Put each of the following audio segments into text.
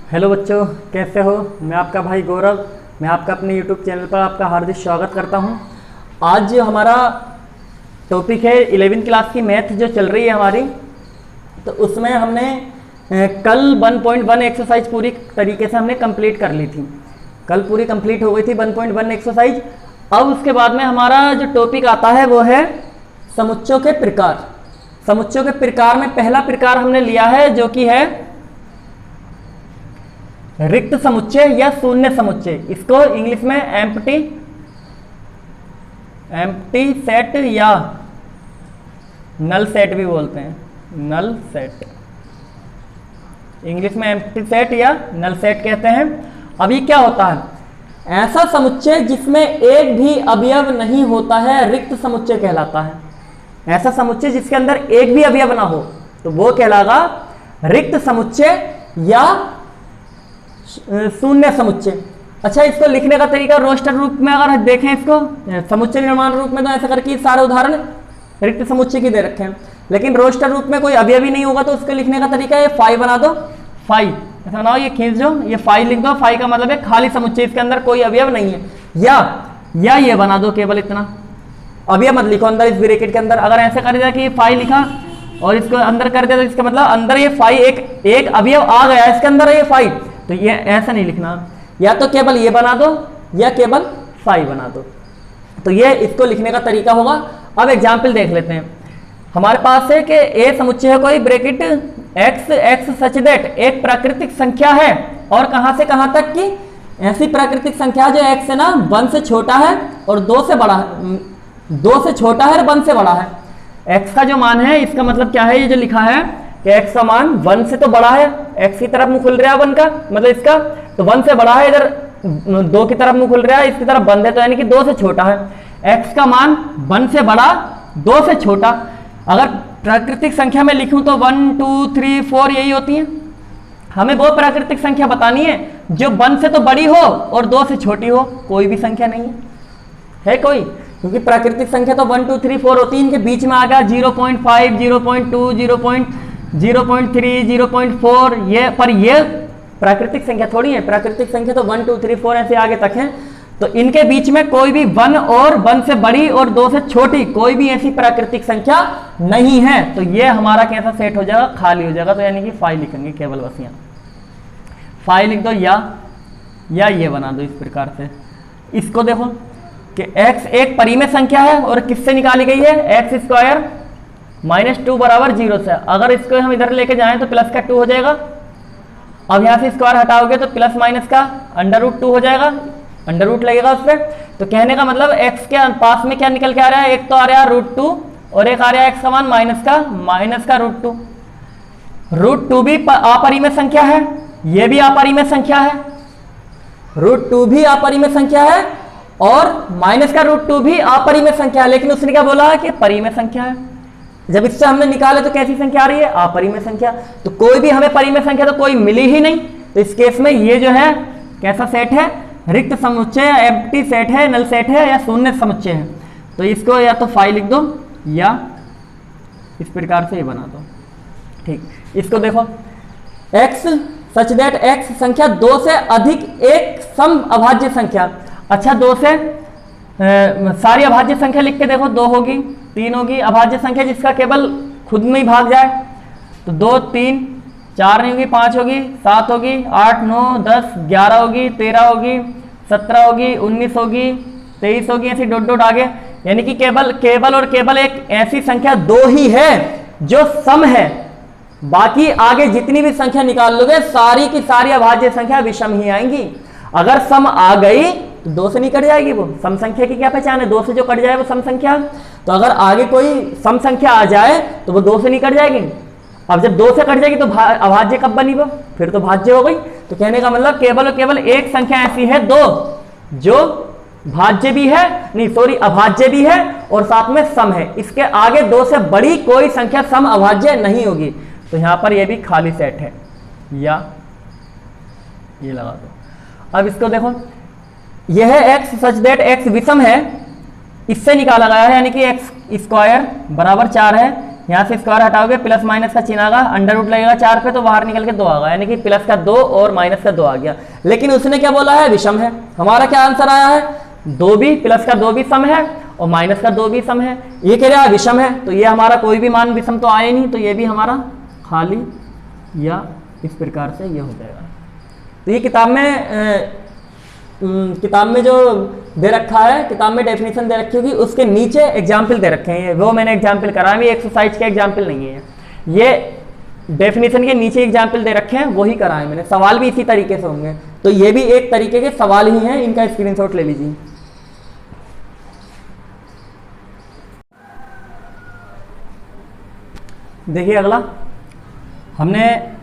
Hello बच्चों, कैसे हो। मैं आपका भाई गौरव, मैं आपका अपने यूट्यूब चैनल पर आपका हार्दिक स्वागत करता हूं। आज जो हमारा टॉपिक है 11वीं क्लास की मैथ जो चल रही है हमारी, तो उसमें हमने कल 1.1 एक्सरसाइज पूरी तरीके से हमने कंप्लीट कर ली थी। कल पूरी कंप्लीट हो गई थी 1.1 एक्सरसाइज। अब उसके बाद में हमारा जो टॉपिक आता है वो है समुच्चयों के प्रकार। समुच्चयों के प्रकार में पहला प्रकार हमने लिया है जो कि है रिक्त समुच्चय या शून्य समुच्चय। इसको इंग्लिश में एम्प्टी सेट या नल सेट भी बोलते हैं। नल सेट, इंग्लिश में एम्प्टी सेट या नल सेट कहते हैं। अभी क्या होता है, ऐसा समुच्चय जिसमें एक भी अवयव नहीं होता है रिक्त समुच्चय कहलाता है। ऐसा समुच्चय जिसके अंदर एक भी अवयव ना हो तो वो कहलागा रिक्त समुच्चय या शून्य समुच्चय। अच्छा, इसको लिखने का तरीका रोस्टर रूप में अगर देखें, इसको समुच्चय निर्माण रूप में तो ऐसा करके सारे उदाहरण रिक्त समुच्चय की दे रखे हैं, लेकिन रोस्टर रूप में कोई अवयव ही नहीं होगा तो उसके लिखने का तरीका है फाई बना दो। फाई ऐसा बनाओ, ये खींच दो, ये फाई लिख दो। फाई का मतलब है खाली समुच्चय, इसके अंदर कोई अवयव नहीं है। या ये बना दो, केवल इतना अवयव मत लिखो अंदर इस ब्रैकेट के अंदर। अगर ऐसे कर दिया कि ये फाई लिखा और इसको अंदर कर दिया तो इसका मतलब अंदर ये फाई एक अवयव आ गया इसके अंदर, ये फाई, तो ये ऐसा नहीं लिखना। या तो केवल ये बना दो या केवल फाई बना दो, तो ये इसको लिखने का तरीका होगा। अब एग्जाम्पल देख लेते हैं। हमारे पास है कि ए समुच्चय है कोई ब्रैकेट एक्स सच दैट एक प्राकृतिक संख्या है, और कहां से कहां तक की ऐसी प्राकृतिक संख्या जो एक्स है ना 1 से छोटा है और 2 से बड़ा है, 2 से छोटा है और 1 से बड़ा है। एक्स का जो मान है, इसका मतलब क्या है, ये जो लिखा है कि एक्स का मान 1 से तो बड़ा है, एक्स की तरफ मुंह खुल रहा है 1 का मतलब इसका, तो 1 से बड़ा है, इधर 2 की तरफ मुंह खुल रहा है, इसकी तरफ बंद है, तो यानी कि 2 से छोटा है। एक्स का मान 1 से बड़ा 2 से छोटा। अगर प्राकृतिक संख्या में लिखूं तो 1 2 3 4 यही होती है। हमें वो प्राकृतिक संख्या बतानी है जो 1 से तो बड़ी हो और 2 से छोटी हो। कोई भी संख्या नहीं है कोई, क्योंकि प्राकृतिक संख्या तो 1 2 3 4 होती है। इनके बीच में आ गया 0.5 0.2 0.3 0.4, ये पर ये प्राकृतिक संख्या थोड़ी है। प्राकृतिक संख्या तो 1 2 3 4 ऐसे आगे तक है, तो इनके बीच में कोई भी 1 और 1 से बड़ी और 2 से छोटी कोई भी ऐसी प्राकृतिक संख्या नहीं है। तो ये हमारा कैसा सेट हो जाएगा, खाली हो जाएगा। तो यानी कि फाई लिखेंगे केवल, बस यहाँ फाई लिख दो या ये बना दो इस प्रकार से। इसको देखो कि x एक परिमेय संख्या है और किससे निकाली गई है, x स्क्वायर -2 बराबर 0 से। अगर इसको हम इधर लेके जाएं तो प्लस का 2 हो जाएगा। अब यहाँ से स्क्वायर हटाओगे तो प्लस माइनस का √2 हो जाएगा, अंडर रूट लगेगा उस पर। तो कहने का मतलब x के पास में क्या निकल के आ रहा है, एक तो आ रहा है √2 और एक आ रहा है x का मान माइनस का √2। √2 भी अपरिमेय संख्या है, ये भी अपरिमेय संख्या है। √2 भी अपरिमेय संख्या है और माइनस का √2 भी अपरिमेय संख्या है, लेकिन उसने क्या बोला कि परिमेय संख्या है। जब इससे हमने निकाले तो कैसी संख्या आ रही है, अपरिमेय संख्या। तो कोई भी हमें परिमेय संख्या तो कोई मिली ही नहीं। तो इस केस में ये जो है कैसा सेट है, रिक्त समुच्चय, एम्प्टी सेट है, नल सेट है या शून्य समुच्चय है। तो इसको या तो फाई लिख दो या इस प्रकार से ये बना दो। ठीक, इसको देखो x सच दैट x संख्या 2 से अधिक एक सम अभाज्य संख्या। अच्छा, 2 से सारी अभाज्य संख्या लिख के देखो, 2 होगी, 3 होगी। अभाज्य संख्या जिसका केवल खुद में ही भाग जाए तो 2 3 4 नहीं होगी, 5 होगी, 7 होगी, 8 9 10 11 होगी, 13 होगी, 17 होगी, 19 होगी, 23 होगी, ऐसी डॉट आगे। यानी कि केवल और केवल एक ऐसी संख्या 2 ही है जो सम है। बाकी आगे जितनी भी संख्या निकाल लोगे सारी की सारी अभाज्य संख्या विषम ही आएंगी। अगर सम आ गई तो 2 से नहीं कट जाएगी। वो सम संख्या की क्या पहचान है, 2 से जो कट जाए वो सम संख्या। तो अगर आगे कोई सम संख्या आ जाए तो वो 2 से नहीं कट जाएगी। अब जब 2 से कट जाएगी तो अभाज्य कब बनी, वो फिर तो भाज्य हो गई। तो कहने का मतलब केवल और केवल एक संख्या ऐसी है 2 जो भाज्य भी है, नहीं सॉरी अभाज्य भी है और साथ में सम है। इसके आगे 2 से बड़ी कोई संख्या सम अभाज्य नहीं होगी। तो यहां पर ये भी खाली सेट है, या ये लगा दो। अब इसको देखो, यह है x सच दैट x विषम है, इससे निकाला गया है, यानी कि x स्क्वायर बराबर 4 है, यहाँ से स्क्वायर हटाओगे, प्लस माइनस का चिन्ह आगा, अंडर रूट लगेगा 4 पे तो बाहर निकल के 2 आगा, यानी कि प्लस का 2 और माइनस का 2 आ गया। लेकिन उसने क्या बोला है, विषम है। हमारा क्या आंसर आया है, 2 भी, प्लस का 2 भी सम है और माइनस का 2 भी सम है। ये कह रहा है विषम है, तो ये हमारा कोई भी मान विषम तो आए नहीं, तो ये भी हमारा खाली या इस प्रकार से ये हो जाएगा। तो ये किताब में जो दे रखा है, किताब में डेफिनेशन दे रखी होगी, उसके नीचे एग्जाम्पल दे रखे हैं, वो मैंने एग्जाम्पल करा है, एक्सरसाइज के एग्जाम्पल नहीं है, ये डेफिनेशन के नीचे एग्जाम्पल दे रखे हैं, वही करा है मैंने। सवाल भी इसी तरीके से होंगे, तो ये भी एक तरीके के सवाल ही हैं, इनका स्क्रीनशॉट ले लीजिए। देखिए अगला, हमने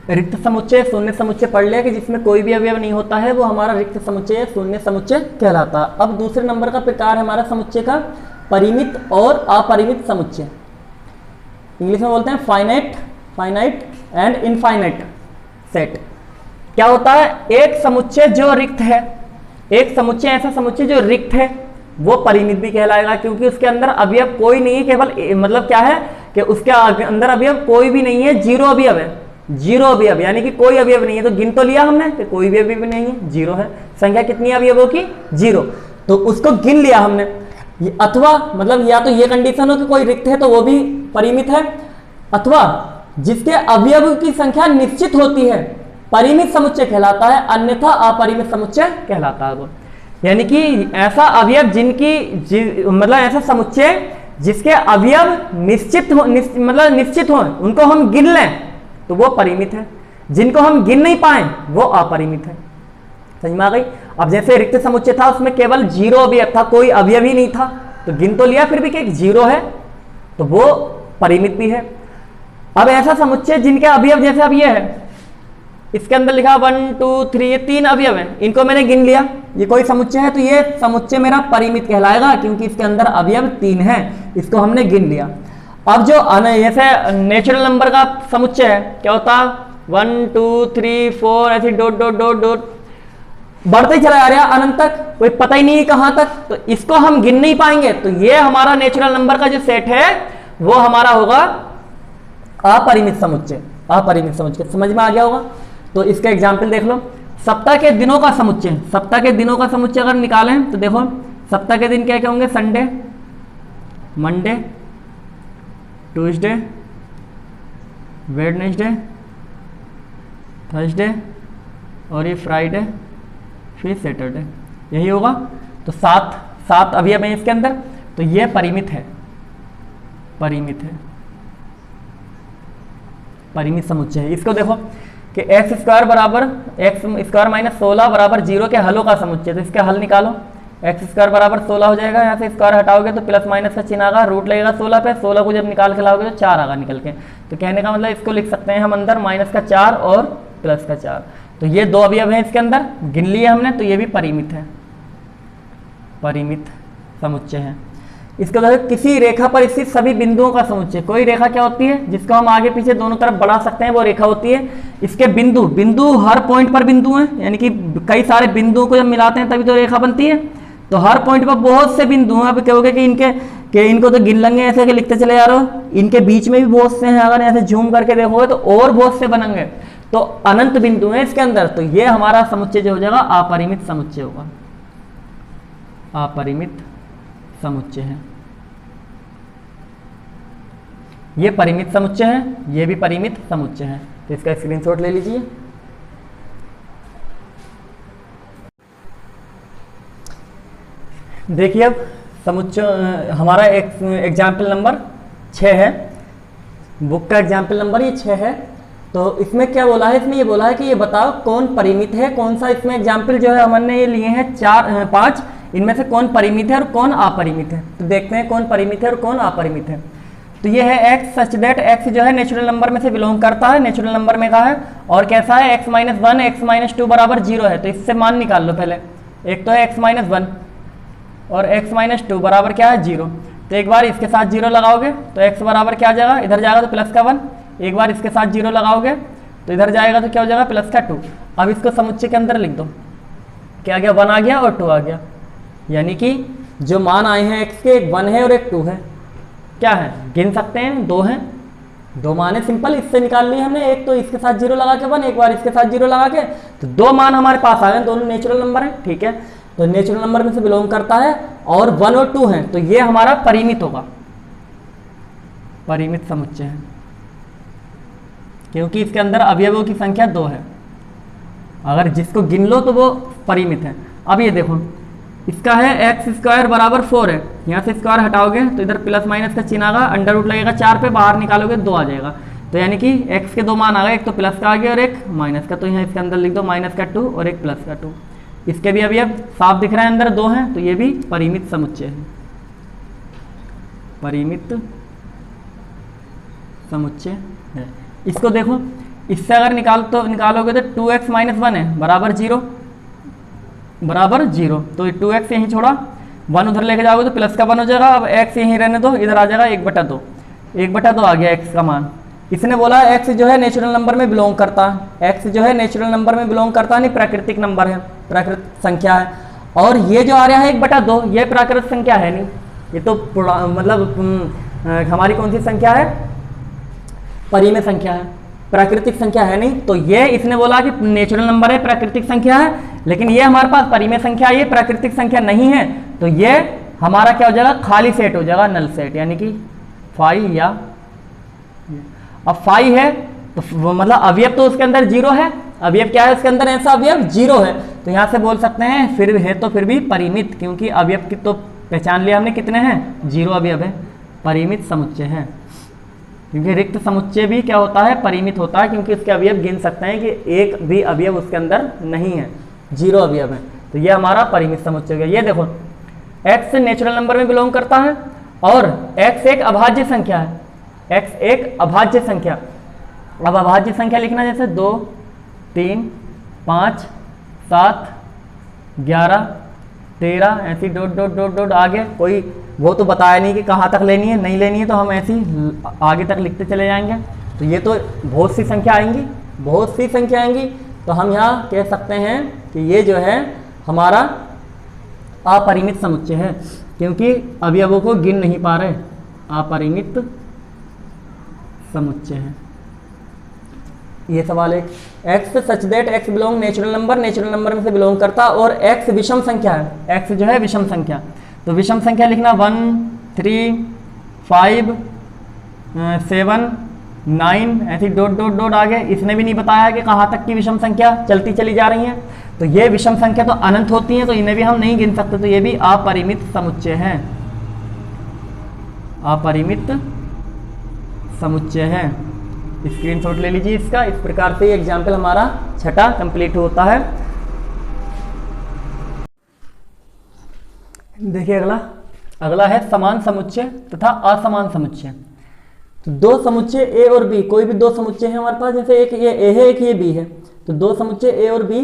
रिक्त समुच्चय, शून्य समुच्चय पढ़ लिया कि जिसमें कोई भी अवयव नहीं होता है, वो हमारा रिक्त समुच्चय, शून्य समुच्चय कहलाता है। अब दूसरे नंबर का प्रकार है हमारा समुच्चय का परिमित और अपरिमित समुच्चय। इंग्लिश में बोलते हैं फाइनाइट एंड इनफाइनाइट सेट। क्या होता है, एक समुच्चय जो रिक्त है, एक समुच्चय ऐसा समुच्चय जो रिक्त है, वो परिमित भी कहलाएगा, क्योंकि उसके अंदर अवयव कोई नहीं है, केवल मतलब क्या है कि उसके अंदर अवयव कोई भी नहीं है, जीरो अवयव है, जीरो अवयव, यानी कि कोई अवयव नहीं है। तो गिन तो लिया हमने कि कोई भी अवयव नहीं है, जीरो है। संख्या कितनी अवयवों की, जीरो, तो उसको गिन लिया हमने। अथवा मतलब या तो ये कंडीशन हो कि कोई रिक्त है तो वो भी परिमित है, अथवा जिसके अवयव की संख्या निश्चित होती है, परिमित समुच्चय कहलाता है, अन्यथा अपरिमित समुच्चय कहलाता है वो। यानी कि ऐसा अवयव मतलब ऐसा समुच्चय जिसके अवयव निश्चित हो, उनको हम गिन लें तो वो परिमित है, जिनको हम गिन नहीं पाए वो अपरिमित है। समझ में आ गई। अब जैसे रिक्त समुच्चय था, उसमें केवल जीरो अवयव था, कोई अवयव ही नहीं था, तो गिन तो लिया, फिर भी क्या जीरो है, तो वो परिमित भी है। अब ऐसा समुच्चय जिनके अवयव, जैसे अब ये है, इसके अंदर लिखा 1 2 3, ये 3 अवयव हैं, इनको मैंने गिन लिया, ये कोई समुच्चय है, तो ये समुच्चय मेरा परिमित कहलाएगा, क्योंकि इसके अंदर अवयव 3 हैं, इसको हमने गिन लिया। अब जो जैसे नेचुरल नंबर का समुच्चय है, क्या होता है, 1 2 3 4 ऐसे डॉट डॉट डॉट डॉट बढ़ते ही चला जा रहा है अनंत तक, कोई पता ही नहीं है कहां तक, तो इसको हम गिन नहीं पाएंगे, तो ये हमारा नेचुरल नंबर का जो सेट है वो हमारा होगा अपरिमित समुच्चय। अपरिमित समुच्चय समझ में आ गया होगा। तो इसका एग्जाम्पल देख लो, सप्ताह के दिनों का समुच्चय, सप्ताह के दिनों का समुच्चय अगर निकालें तो देखो सप्ताह के दिन क्या क्या होंगे, Sunday, Monday, Tuesday, Wednesday, Thursday और ये फ्राइडे, फिर सैटरडे, यही होगा। तो 7 अवयव हैं इसके अंदर, तो ये परिमित है, परिमित है, परिमित समुच्चय है। इसको देखो कि एक्स स्क्वायर बराबर एक्स स्क्वायर माइनस 16 बराबर 0 के हलों का समुच्चय, तो इसके हल निकालो। एक्स स्क्वायर बराबर 16 हो जाएगा, यहाँ से स्क्वायर हटाओगे तो प्लस माइनस का चिन्ह आगा, रूट लगेगा 16 पे, 16 को जब निकाल के लाओगे तो 4 आगा निकल के, तो कहने का मतलब इसको लिख सकते हैं हम अंदर माइनस का 4 और प्लस का 4। तो ये 2 अवयव हैं इसके अंदर, गिन लिए हमने, तो ये भी परिमित है, परिमित समुच्चय है। इसके बाद किसी रेखा पर स्थित सभी बिंदुओं का समुच्चय, कोई रेखा क्या होती है जिसको हम आगे पीछे दोनों तरफ बढ़ा सकते हैं, वो रेखा होती है। इसके बिंदु हर पॉइंट पर बिंदु हैं, यानी कि कई सारे बिंदुओं को जब मिलाते हैं तभी तो रेखा बनती है। तो हर पॉइंट पर बहुत से बिंदु हैं। अब कहोगे कि इनको तो गिन लेंगे ऐसे कि लिखते चले जा रहे हो, इनके बीच में भी बहुत से हैं, अगर ऐसे झूम करके देखोगे तो और बहुत से बनेंगे, तो अनंत बिंदु हैं इसके अंदर। तो ये हमारा समुच्चय जो हो जाएगा अपरिमित समुच्चय होगा, अपरिमित समुच्चय है। ये परिमित समुच्चय है, ये भी परिमित समुच्चय है। तो इसका स्क्रीनशॉट ले लीजिए। देखिए अब समुच्चय हमारा एग्जाम्पल नंबर 6 है, बुक का एग्जाम्पल नंबर ये 6 है। तो इसमें क्या बोला है, इसमें ये बोला है कि ये बताओ कौन परिमित है, कौन सा, इसमें एग्जाम्पल जो है हमने ये लिए हैं 5, इनमें से कौन परिमित है और कौन अपरिमित है। तो देखते हैं कौन परिमित है और कौन अपरिमित है। तो ये है x सच दैट x जो है नेचुरल नंबर में से बिलोंग करता है, नेचुरल नंबर में कहा है, और कैसा है x - 1 x - 2 बराबर 0 है। तो इससे मान निकाल लो पहले, एक तो है x - 1 और x - 2 बराबर क्या है 0। तो एक बार इसके साथ 0 लगाओगे तो x बराबर क्या आ जाएगा, इधर जाएगा तो प्लस का 1, एक बार इसके साथ 0 लगाओगे तो इधर जाएगा तो क्या हो जाएगा प्लस का 2। अब इसको समुच्चय के अंदर लिख दो, क्या आ गया 1 आ गया और 2 आ गया, यानी कि जो मान आए हैं x के एक 1 है और एक 2 है। क्या है, गिन सकते हैं, 2 हैं, 2 मान है, सिंपल, इससे निकाल लिए हमने, एक तो इसके साथ 0 लगा के 1, एक बार इसके साथ 0 लगा के, तो 2 मान हमारे पास आ गए, दोनों नेचुरल नंबर हैं, ठीक है। तो नेचुरल नंबर में से बिलोंग करता है और 1 और 2 हैं, तो ये हमारा परिमित होगा, परिमित समुच्चय है, क्योंकि इसके अंदर अवयवों की संख्या 2 है, अगर जिसको गिन लो तो वो परिमित है। अब ये देखो, इसका है x² बराबर 4 है, यहाँ से स्क्वायर हटाओगे तो इधर प्लस माइनस का चिन्ह आएगा, अंडर रूट लगेगा 4 पे, बाहर निकालोगे 2 आ जाएगा, तो यानी कि x के 2 मान आ गए, एक तो प्लस का आ गया और एक माइनस का, तो यहाँ इसके अंदर लिख दो माइनस का 2 और एक प्लस का 2, इसके भी अभी अब साफ दिख रहा है, अंदर 2 हैं, तो ये भी परिमित समुच्चय है, परिमित समुच्चय है। इसको देखो, इससे अगर निकालोगे तो 2x - 1 है बराबर 0, बराबर 0, तो 2x यहीं छोड़ा, 1 उधर लेके जाओगे तो प्लस का 1 हो जाएगा, अब x यहीं रहने दो, इधर आ जाएगा 1/2, 1/2 आ गया x का मान। इसने बोला x जो है नेचुरल नंबर में बिलोंग करता है, x जो है नेचुरल नंबर में बिलोंग करता है, नहीं प्राकृतिक नंबर है, प्राकृतिक संख्या है, और ये जो आ रहा है 1/2 ये प्राकृतिक संख्या है नहीं, ये तो मतलब हमारी कौन सी संख्या है, परिमेय संख्या है, प्राकृतिक संख्या है नहीं, तो ये इसने बोला कि नेचुरल नंबर है, प्राकृतिक संख्या है, लेकिन ये हमारे पास परिमेय संख्या है, ये प्राकृतिक संख्या नहीं है, तो ये हमारा क्या हो जाएगा, खाली सेट हो जाएगा, नल सेट, यानी कि फाई, या अब फाई है तो मतलब अवयव तो उसके अंदर 0 है, अवयव क्या है उसके अंदर, ऐसा अवयव 0 है, तो यहाँ से बोल सकते हैं फिर है तो फिर भी परिमित, क्योंकि अवयव की तो पहचान लिया हमने, कितने हैं, 0 अवयव है, परिमित समुच्चय है, क्योंकि रिक्त समुच्चय भी क्या होता है, परिमित होता है, क्योंकि उसके अवयव गिन सकते हैं कि एक भी अवयव उसके अंदर नहीं है, 0 अवयव है, तो ये हमारा परिमित समुच्चय है। ये देखो x नेचुरल नंबर में बिलोंग करता है और x एक अभाज्य संख्या है, x एक अभाज्य संख्या, अब अभाज्य संख्या लिखना जैसे 2, 3, 5, 7, 11, 13, ऐसी डॉट डॉट डॉट डॉट आगे, कोई वो तो बताया नहीं कि कहाँ तक लेनी है, नहीं लेनी है तो हम ऐसी आगे तक लिखते चले जाएंगे, तो ये तो बहुत सी संख्या आएंगी, बहुत सी संख्या आएंगी, तो हम यहाँ कह सकते हैं कि ये जो है हमारा अपरिमित समुच्चय है, क्योंकि अवयवों को गिन नहीं पा रहे, अपरिमित समुच्चय है। ये सवाल है, x such that x belong natural number, natural number में से बिलोंग करता, और x विषम संख्या है, x जो है विषम संख्या, तो विषम संख्या लिखना 1, 3, 5, 7, 9, ऐसी डॉट डॉट डॉट आगे, इसने भी नहीं बताया कि कहाँ तक की विषम संख्या चलती चली जा रही है, तो ये विषम संख्या तो अनंत होती है, तो इन्हें भी हम नहीं गिन सकते, तो ये भी अपरिमित समुच्चय है, अपरिमित समुच्चय है। स्क्रीनशॉट ले लीजिए इसका, इस प्रकार से एग्जाम्पल हमारा 6ठा कंप्लीट होता है। देखिए अगला है समान समुच्चय तथा असमान समुच्चय। तो दो समुच्चय ए और बी, कोई भी दो समुच्चय है हमारे पास, जैसे एक ये ए है एक ये बी है, तो दो समुच्चय ए और बी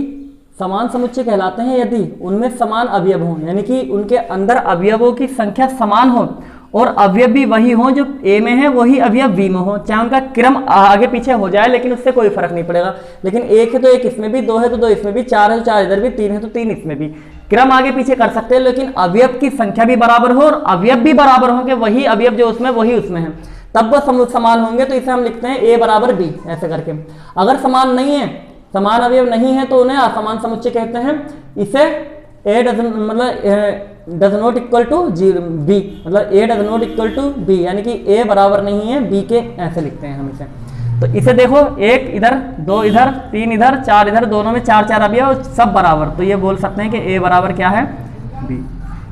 समान समुच्चय कहलाते हैं यदि उनमें समान अवयव हों, यानी कि उनके अंदर अवयवों की संख्या समान हो और अवयव भी वही हो जो ए में है वही अवयव बी में हो, चाहे उनका क्रम आगे पीछे हो जाए लेकिन उससे कोई फर्क नहीं पड़ेगा। लेकिन एक है तो एक इसमें भी, दो है तो दो इसमें भी, चार है तो चार इधर भी, तीन है तो तीन इसमें भी, क्रम आगे पीछे कर सकते हैं, लेकिन अवयव की संख्या भी बराबर हो और अवयव भी बराबर हो कि वही अवयव जो उसमें वही उसमें है, तब वह समान होंगे। तो इसे हम लिखते हैं ए बराबर बी ऐसे करके। अगर समान नहीं है, समान अवयव नहीं है, तो उन्हें असमान समुच्चय कहते हैं। इसे A does not equal to B, मतलब A does not equal to B, यानी कि ए बराबर नहीं है बी के, ऐसे लिखते हैं हम इसे। तो इसे देखो, एक इधर, दो इधर, तीन इधर, चार इधर, दोनों में चार चार अवयव सब बराबर, तो ये बोल सकते हैं कि ए बराबर क्या है बी।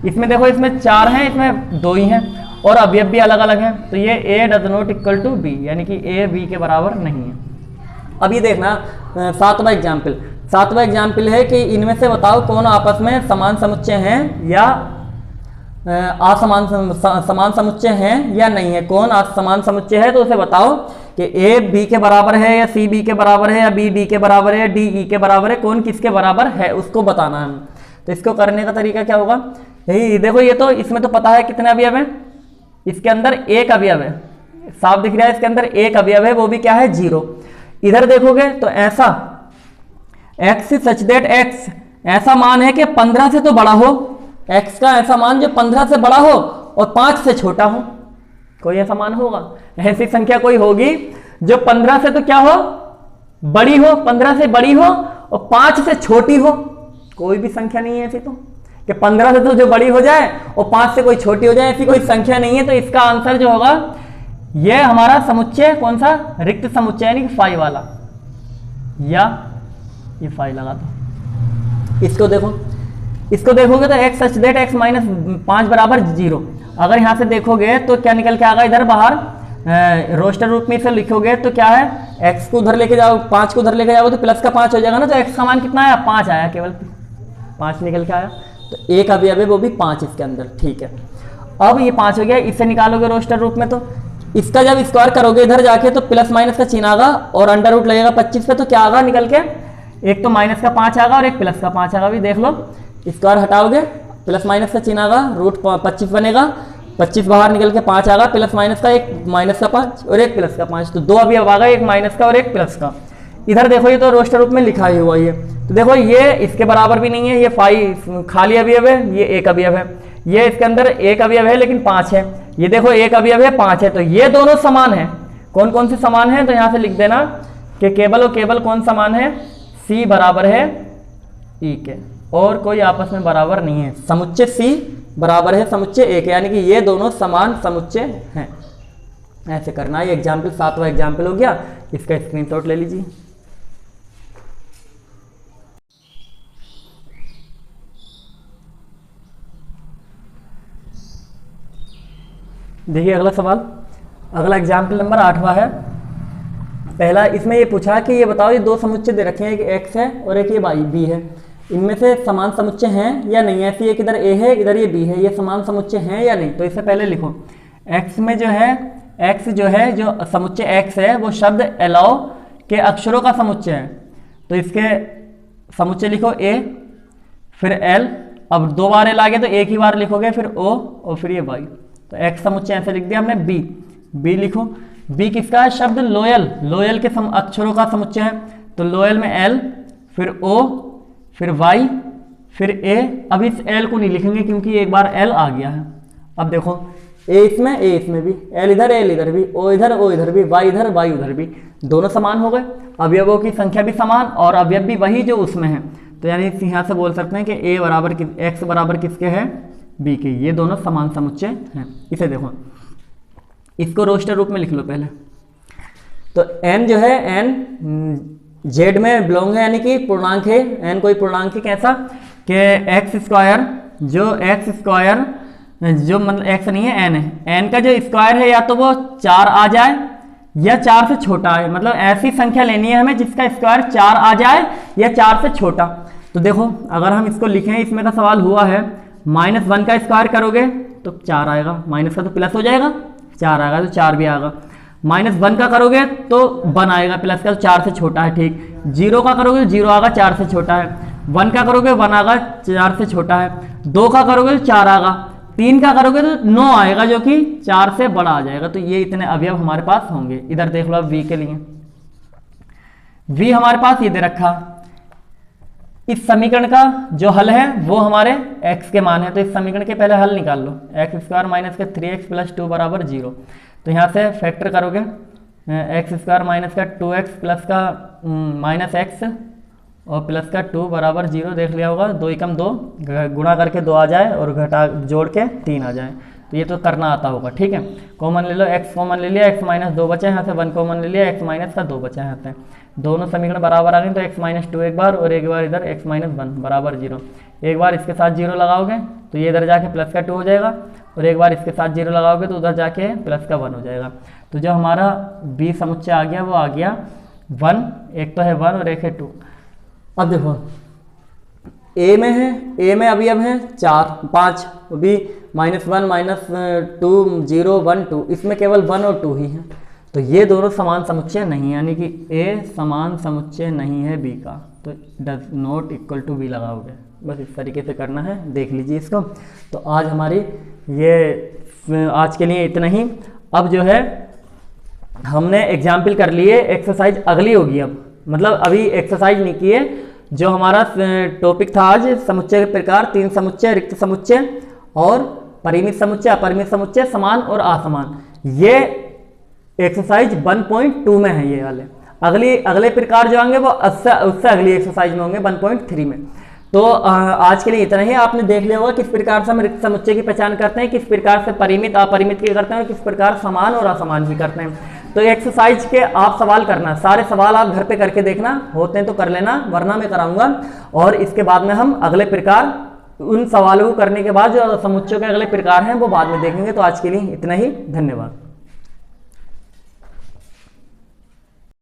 इसमें देखो, इसमें चार हैं, इसमें दो ही हैं और अवयव भी अलग अलग हैं, तो ये A does not equal to B, यानी कि ए बी के बराबर नहीं है। अब ये देखना सातवां एग्जाम्पल। सातवां एग्जाम्पल है कि इनमें से बताओ कौन आपस में समान समुच्चय हैं या असमान समान समुच्चय हैं या नहीं है। कौन समान समुच्चय है तो उसे बताओ कि ए बी के बराबर है या सी बी के बराबर है या बी डी के बराबर है या डी ई के बराबर है, कौन किसके बराबर है उसको बताना है। तो इसको करने का तरीका क्या होगा, यही देखो, ये तो इसमें तो पता है कितने अवयव है, इसके अंदर एक अवयव है, साफ दिख रहा है, इसके अंदर एक अवयव है, वो भी क्या है 0। इधर देखोगे तो ऐसा x सच दैट x ऐसा मान है कि 15 से तो बड़ा हो, x का ऐसा मान जो 15 से बड़ा हो और 5 से छोटा हो, कोई ऐसा मान होगा? ऐसी संख्या कोई होगी जो 15 से तो क्या हो, बड़ी हो, 15 से बड़ी हो और 5 से छोटी हो? कोई भी संख्या नहीं है ऐसी, तो कि 15 से तो जो बड़ी हो जाए और 5 से कोई छोटी हो जाए, ऐसी कोई संख्या नहीं है। तो इसका आंसर जो होगा ये हमारा समुच्चय कौन सा? रिक्त समुच्चय, यानी कि फाई वाला, या ये फाई लगा दो। इसको देखो, इसको देखोगे तो x such that x minus 5 बराबर 0। अगर यहां से देखोगे तो क्या निकल के आएगा? इधर बाहर रोस्टर रूप में इसे लिखोगे तो क्या है, x को उधर लेके जाओ, 5 को उधर लेके जाओ तो प्लस का 5 हो जाएगा ना। तो x का मान कितना आया? 5 आया, केवल 5 निकल के आया। तो एक अवयव है वो भी 5 इसके अंदर, ठीक है। अब ये 5 हो गया, इससे निकालोगे रोस्टर रूप में, तो इसका जब स्क्वायर करोगे इधर जाके तो प्लस माइनस का चिन्ह आगा और अंडर रूट लगेगा 25 पे, तो क्या आगा निकल के? एक तो माइनस का 5 आगा और एक प्लस का 5 आगा। भी देख लो, स्क्वायर हटाओगे प्लस माइनस का चिन्ह आगा, रूट 25 बनेगा, 25 बाहर निकल के 5 आगा, प्लस माइनस का एक माइनस का 5 और एक प्लस का 5, तो दो अवयव आ गए, एक माइनस का और एक प्लस का। इधर देखो ये तो रोस्टर रूप में लिखा ही हुआ, ये तो देखो ये इसके बराबर भी नहीं है, ये फाई खाली अवयव है, ये एक अवयव है, ये इसके अंदर एक अवयव है लेकिन 5 है, ये देखो एक अवयव है 5 है, तो ये दोनों समान है। कौन कौन से समान है? तो यहां से लिख देना कि केवल और केवल कौन समान है? C बराबर है E के, और कोई आपस में बराबर नहीं है। समुच्चय C बराबर है समुच्चय A के, यानी कि ये दोनों समान समुच्चय हैं। ऐसे करना है। एग्जाम्पल 7वां एग्जाम्पल हो गया, इसका स्क्रीनशॉट ले लीजिए। देखिए अगला सवाल, अगला एग्जाम्पल नंबर 8वां है। पहला इसमें ये पूछा कि ये बताओ, ये दो समुच्चय दे रखे हैं, एक x है और एक ये b है, इनमें से समान समुच्चय हैं या नहीं? ऐसी एक इधर a है, इधर ये b है, ये समान समुच्चय हैं या नहीं? तो इससे पहले लिखो x में जो है, x जो है, जो समुच्चय x है वो शब्द अलाउ के अक्षरों का समुच्चय है, तो इसके समुच्चय लिखो a फिर l, अब दो बार l आ गया तो एक ही बार लिखोगे, फिर o और फिर ये y। तो x समुच्चय ऐसे लिख दिया हमने। b लिखो, b किसका है? शब्द लोयल, लोयल के अक्षरों का समुच्चय है, तो लोयल में l फिर o फिर y फिर a। अब इस l को नहीं लिखेंगे क्योंकि एक बार l आ गया है। अब देखो a इसमें भी, l इधर भी, o इधर भी, y उधर भी, दोनों समान हो गए। अवयवों की संख्या भी समान और अवयव भी वही जो उसमें है, तो यानी यहाँ से बोल सकते हैं कि a बराबर x बराबर किसके है? b के। ये दोनों समान समुच्चय हैं। इसे देखो, इसको रोस्टर रूप में लिख लो पहले। तो n जो है, n z में बिलोंग है, यानी कि पूर्णांक है। n कोई पूर्णांक है, कैसा कि x स्क्वायर, जो x स्क्वायर जो मतलब x नहीं है, n है, n का जो स्क्वायर है या तो वो 4 आ जाए या 4 से छोटा है, मतलब ऐसी संख्या लेनी है हमें जिसका स्क्वायर 4 आ जाए या 4 से छोटा। तो देखो अगर हम इसको लिखें, इसमें का सवाल हुआ है -1 का स्क्वायर करोगे तो 4 आएगा, माइनस का तो प्लस हो जाएगा, 4 आएगा तो 4 भी आएगा। -1 का करोगे तो 1 आएगा, प्लस का तो 4 से छोटा है, ठीक। 0 का करोगे तो 0 आएगा, 4 से छोटा है। 1 का करोगे 1 आएगा, 4 से छोटा है। 2 का करोगे तो 4 आएगा। 3 का करोगे तो 9 आएगा, जो कि 4 से बड़ा आ जाएगा। तो ये इतने अवयव हमारे पास होंगे। इधर देख लो अब v के लिए, v हमारे पास ये दे रखा। इस समीकरण का जो हल है वो हमारे x के मान है, तो इस समीकरण के पहले हल निकाल लो। x स्क्वायर माइनस का 3x प्लस 2 बराबर 0। तो यहाँ से फैक्टर करोगे, x स्क्वायर माइनस का 2x प्लस का माइनस x और प्लस का 2 बराबर 0। देख लिया होगा, 2 एकम 2, गुणा करके 2 आ जाए और घटा जोड़ के 3 आ जाए, तो ये तो करना आता होगा, ठीक है। कॉमन ले लो, x कॉमन ले लिया, x माइनस 2 बचा यहाँ से, 1 कॉमन ले लिया, x माइनस का 2 बचा यहाँ से। दोनों समीकरण बराबर आ गए, तो x माइनस 2 एक बार और एक बार इधर x माइनस 1 बराबर 0। एक बार इसके साथ 0 लगाओगे तो ये इधर जाके प्लस का 2 हो जाएगा, और एक बार इसके साथ 0 लगाओगे तो उधर जाके प्लस का 1 हो जाएगा। तो जो हमारा b समुच्चय आ गया वो आ गया 1, एक तो है 1 और एक है 2। अब देखो a में है, a में अवयव है 5, b -1 -2 0 1 2, इसमें केवल 1 और 2 ही है, तो ये दोनों समान समुच्चय नहीं है, यानी कि a समान समुच्चय नहीं है b का, तो does not equal to b लगाओगे। बस इस तरीके से करना है, देख लीजिए इसको। तो आज हमारी ये आज के लिए इतना ही। अब जो है हमने एग्जाम्पल कर लिए, एक्सरसाइज अगली होगी। अब मतलब अभी एक्सरसाइज नहीं की है। जो हमारा टॉपिक था आज, समुच्चय के प्रकार 3 समुच्चय, रिक्त समुच्चय और परिमित समुच्चय, अपरिमित समुच्चय, समान और असमान। ये एक्सरसाइज 1.2 में है ये वाले। अगले प्रकार जो होंगे वो उससे अगली एक्सरसाइज में होंगे 1.3 में। तो आज के लिए इतना ही। आपने देख लिया होगा किस प्रकार से हम रिक्त समुच्चय की पहचान करते हैं, किस प्रकार से परिमित अपरिमित की करते हैं और किस प्रकार समान और असमान की करते हैं। तो एक्सरसाइज के आप सवाल करना, सारे सवाल आप घर पे करके देखना, होते हैं तो कर लेना, वरना मैं कराऊंगा। और इसके बाद में हम अगले प्रकार, उन सवालों को करने के बाद जो समुच्चयों के अगले प्रकार हैं वो बाद में देखेंगे। तो आज के लिए इतना ही, धन्यवाद।